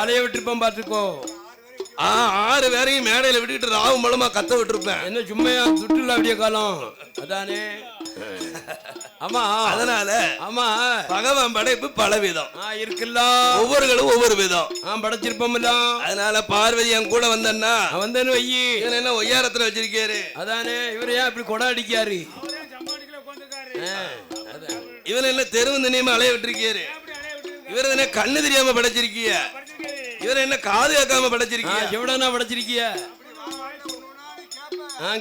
அலைய விட்டுருப்பேன் பாத்துக்கோ. 6 பேரையும் மேடையில விட்டுட்டு ராவும் மூலமா கத்த விட்டுருப்பேன். என்ன சும்மையா சுற்றுலா அப்படியே காலம் அதானே. ஆமா அதனால ஆமா பகவான் படைப்பு பலவிதம் இருக்குல்ல, ஒவ்வொருகளும் ஒவ்வொரு விதம் படைச்சிருப்போம்ல. அதனால பார்வதி என் கூட வந்தன்னா வந்தேன்னு வையி என்ன ஒய்யாரத்துல வச்சிருக்காரு. அதானே இவரு ஏன் இப்படி கொடை அடிக்காரு? இவன் என்ன தெருவு நினைமா அலைய விட்டுருக்காரு. இவர் என்ன கண்ணு தெரியாம படைச்சிருக்கிய, இவர் என்ன காது கேட்காம படைச்சிருக்கிய, எவ்வளவு படைச்சிருக்கிய.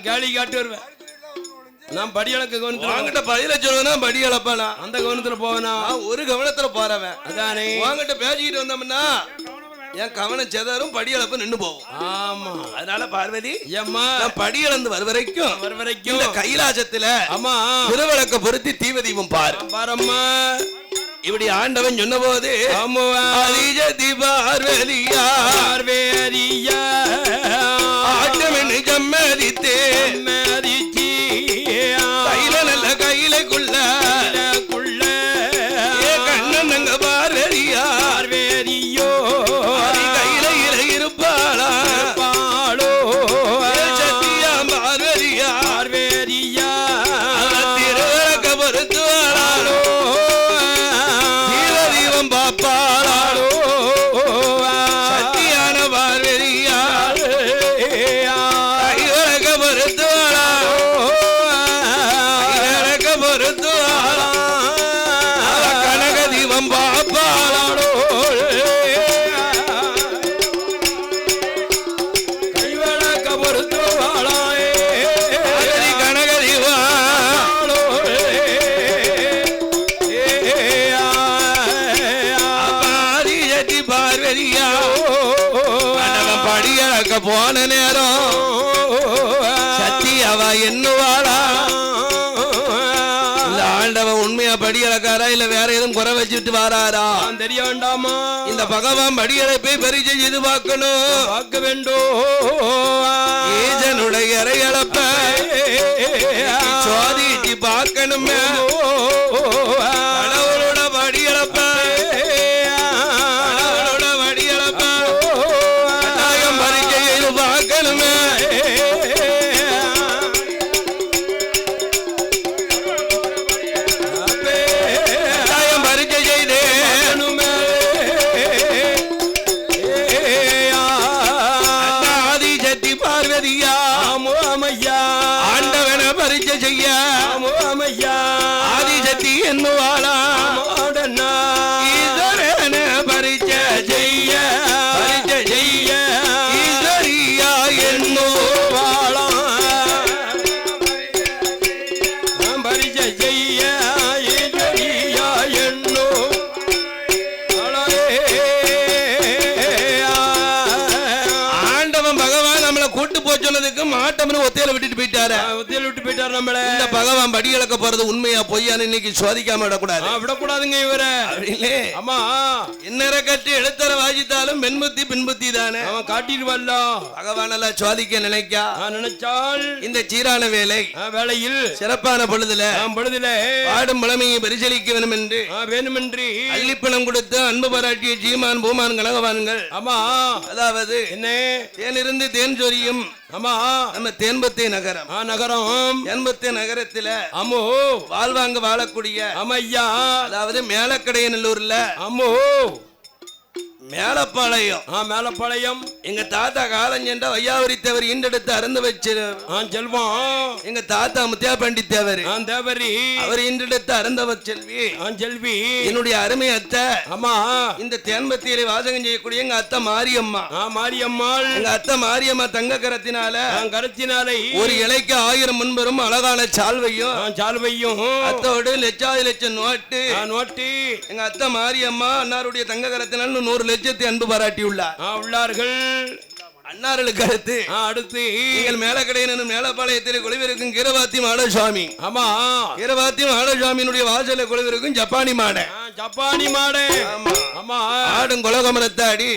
கேள்வி காட்டு வருவேன் நான். படி அளக்க கவனத்துல பதில சொல்லுவேனா படி அளப்பானா அந்த கவனத்துல போவேனா? ஒரு கவனத்துல போறவன் அதானே. வாங்கிட்ட பேசிக்கிட்டு வந்தோம்னா என் கவனம் செதாரும் படி அளப்பு நின்று போகும். ஆமா அதனால பார்வதி ஏம்மா படி அளந்து வர வரைக்கும் கைலாசத்துல ஆமா திருவிளக்க பொருத்தி தீவதீபம் பாரு பாரம்மா. இப்படி ஆண்டவன் சொன்ன போது பார்வதியா ஆண்டவன் ஜம்மதித்தே கையில நல்ல கையிலக்குள்ள கண்ணன் அங்க பார்வதியா கையில இருப்பாளா பாளோ சத்தியா பார்வதியா திருவிளக்க பொருத்துவாளோ தீவதீபம் பாப்பாளோ சத்தியான பார்வதியா கைவிளக்க பொருத்துவாளோ பொருத்துவாளா கனக தீபம் பாப்பாளோ கைவிளக்க பொருத்துவாளா கனக தீபாளோ பார்வதியா படியளக்க போன நேரம் சத்தி அவ என்னவாளா ஆண்டவன் உண்மையா படி அளக்காரா இல்ல வேற எதுவும் குறை வச்சுட்டு வாராரா தெரிய வேண்டாமா? இந்த பகவான் படி அழைப்பை பரிச்சை செய்து பார்க்கணும், பார்க்க வேண்டும். ஈசனுடைய இறை அளப்ப சோதிச்சு பார்க்கணுமே. கடவுளோட படி அளப்ப படி அளப்ப பரிச்சை செய்து பார்க்கணுமே. ஆண்டவன பரிச்சை செய்ய ஆதிசக்தி என்னவாளா ஈஸ்வரன பரிச்சை செய்ய ஈஸ்வரியா என்னவாளா பரிச்சை செய்ய ஈஸ்வரியா என்னோ ஆண்டவன் பகவான் நம்மளை கூட்டு போய் சொன்னதுக்கு மாட்டம்னு ஒத்தையில விட்டுட்டு போயிட்டாரு. நம்மள இந்த பகவான் படி இழக்க போறது உண்மையா பொய்யான்னு இன்னைக்கு சோதிக்காம விடக்கூடாதுங்க இவரை. ஆமா என்னற கட்டி எழுத்தர வாசித்தாலும் பெண்புத்தி பின்புத்தி தானே அவன் காட்டிடுவல்ல. பகவான் எல்லாம் சோதிக்க நினைச்சால் இந்த சீரான வேளையில் சிறப்பான பொழுதுல பாடும் பழமையை பரிசீலிக்க வேண்டும் என்று அள்ளிப்பணம் கொடுத்து அன்பு பாராட்டிய ஜீமான் பூமான் கனகவான்கள். ஆமா அதாவது என்ன தேனிருந்து தேன் சொரியும் ஆமா நம்ம தேன்பத்தை நகரம் தேன்பத்தை நகரத்துல அம்மோ வாழ்வாங்க வாழக்கூடிய அம்மையா அதாவது மேலக்கடையநல்லூர்ல அம்மோ மேலப்பாளையம் எங்க தாத்தா காலஞ்சென்ற வையாவரித்தவர் ஈண்டெடுத்து அறந்து வச்சு செல்வம். எங்க தாத்தா முத்தியா பண்டித்தவர் தேவரி அவர் ஈண்டெடுத்து அறந்தவர் செல்வி என்னுடைய அருமை அத்தை. ஆமா இந்த தேன்பத்தியிலே வாசகம் செய்யக்கூடிய எங்க அத்தை மாரியம்மாள் எங்க அத்தை மாரியம்மா தங்க கரத்தினாலே ஒரு இலைக்கு 1000 முன்பெரும் அழகான சால்வையும் அத்தோடு லட்சம் நோட்டு எங்க அத்தை மாரியம்மா அன்னாருடைய தங்க கரத்தினால் 100 லட்சத்தை அன்பு பாராட்டி உள்ளார்கள். அன்னார்களுக்கு அடுத்து எங்கள் மேலக்கடையின் மேலப்பாளையத்தில் குழுவிருக்கும் கீரவாத்தி மாடசுவாமி. ஆமா கீரவாத்தி மாடசுவாமியினுடைய வாசல குழுவிருக்கும் ஜப்பானி மாட ஆடும் கொலகோமரத்தாடி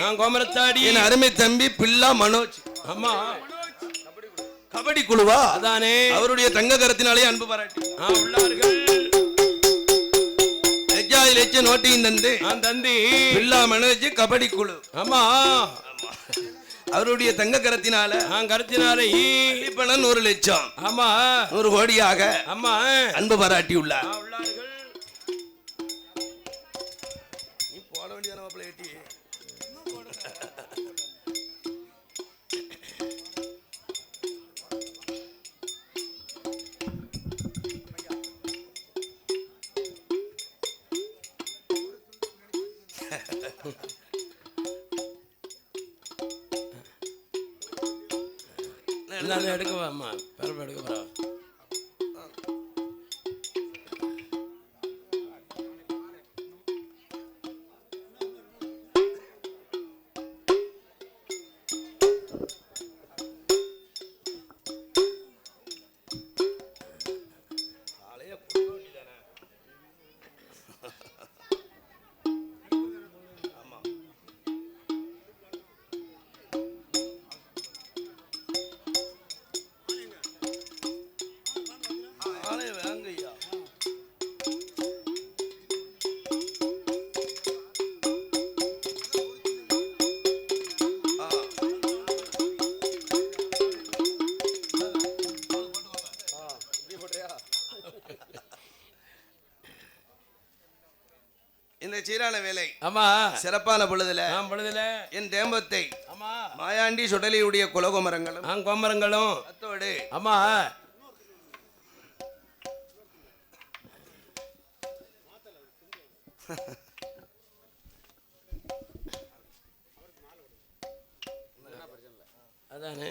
என் அருமை தம்பி பில்லா மனோஜ். ஆமா கபடி குழுவா அதானே அவருடைய தங்க கரத்தினாலே அன்பு பாராட்டி உள்ளார்கள். லட்சாதி லட்சம் நோட்டையும் தந்து தந்தி பில்லா மனோஜ் கபடி குழு ஆமா அவருடைய தங்க கரத்தினால கரத்தினாலே பணம் 100 லட்சம் ஆமா 100 கோடியாக ஆமா அன்பு பாராட்டி உள்ளார். நீ போட வேண்டியதான மாப்பிள்ளை ஏட்டி. எடுக்கவாமா பரப்பு எடுக்க போறா இந்த சீரான வேலை ஆமா சிறப்பான பொழுதுல என் தேம்பத்தை ஆமா மாயாண்டி சுடலியுடைய குலகுமரங்களும் கோமரங்களும் அத்தோடு ஆமா அதானே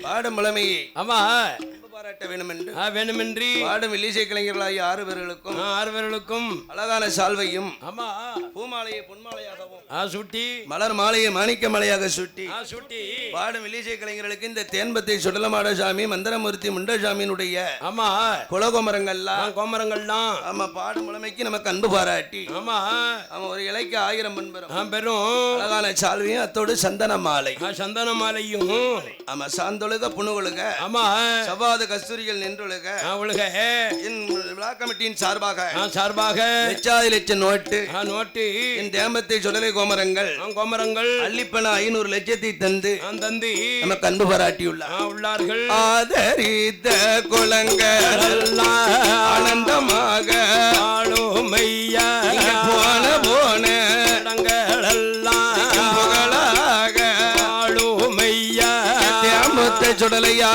பாடும் முழமையை ஆமா பாராட்ட வேண்டுமென்று வேண்டுமென்றி பாடும் இல்லிசை கலைஞர்களாகிய 6 பேர்களுக்கும் அழகான சால்வையும் ஆமா பூமாலையை பொன்மாலையாகவும் சுட்டி மலர் மாலையை மாணிக்க மலையாக சுட்டி பாடும் இல்லிசை கலைஞர்களுக்கு இந்த தேன்பத்தை சுடலமாட சாமி மந்திரமூர்த்தி முண்டசாமியினுடைய ஆமா குலகோமரங்கள்லாம் கோமரங்கள்லாம் ஆமா பாடும் முழமைக்கு நமக்கு அன்பு பாராட்டி ஆமா அவன் ஒரு இலைக்கு 1000 மண் பெரும் அழகான சால்வையும் அத்தோடு சந்தன மாலையும் ஆமா சாந்தொழுக புணுகொழுக ஆமா சவாத கஸ்தூரிகள் நின்றொழுக என் விழா கமிட்டியின் சார்பாக லட்சாதி லட்சம் நோட்டு என் தேம்பத்தை சுடலை கோமரங்கள் அள்ளிப்பண 500 லட்சத்தை தந்து நமக்கு அன்பு பாராட்டியுள்ளார்கள். ஆதரித்த குலங்கள் ஆனந்தமாக போன தேம்பத்தை சுடலையா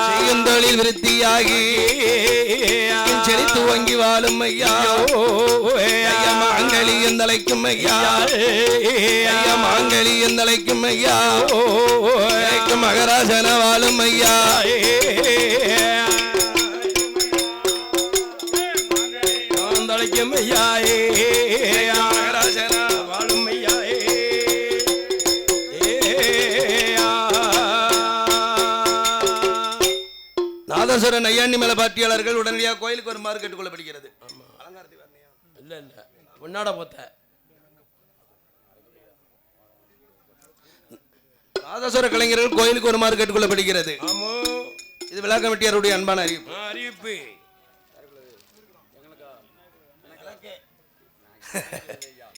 செய்யும் தொழில் விருத்தியாகி செழித்து வங்கி வாழும் ஐயா மாங்கலியும் தலைக்கும் ஐயா மாங்கலியும் தலைக்கும் ஐயா மகராஜன வாழும் ஐயா தலைக்கும் ஐயா மகராஜன வாழும் ஐயா நாதஸ்வரன் ஐயாண்டி மேல பாட்டியாளர்கள் உடனடியாக கோயிலுக்கு வருமாறு கேட்டுக்கொள்ளப்படுகிறது. இல்ல இல்ல உன்னாட போத்த நாதஸ்வர கலைஞர்கள் கோயிலுக்கு வருமாறு கேட்டுக்கொள்ளப்படுகிறது. இது விழா கமிட்டியாருடைய அன்பான அறிவிப்பு.